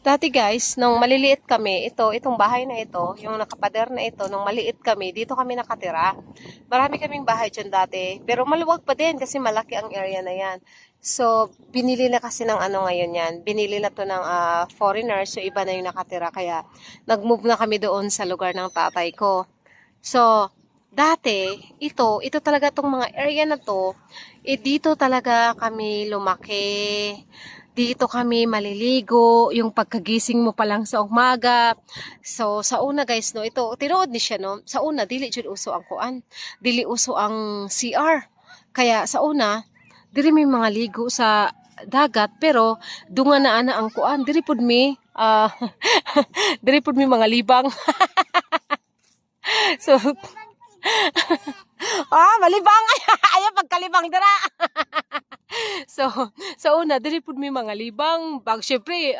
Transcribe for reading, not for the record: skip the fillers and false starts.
Dati guys, nung maliliit kami, itong bahay na ito, yung nakapader na ito, nung maliit kami, dito kami nakatira. Marami kaming bahay dyan dati, pero maluwag pa din kasi malaki ang area na yan. So, binili na kasi ng ano ngayon yan, binili na to ng foreigners, so iba na yung nakatira, kaya nag-move na kami doon sa lugar ng tatay ko. So, dati, ito talaga tong mga area na to, dito talaga kami lumaki. Dito kami maliligo, yung pagkagising mo pa lang sa umaga. So, sa una guys, no, ito, tinuod ni siya, no, sa una, dili jud uso ang kuan, dili uso ang CR. Kaya sa una, diri may mga ligo sa dagat, pero dunga na ana ang kuan, diri pud mi, diri pud mi mga libang. So, malibang, ayaw pagkalibang dira. So, sa una, diri pud mi mga libang, bag, syempre,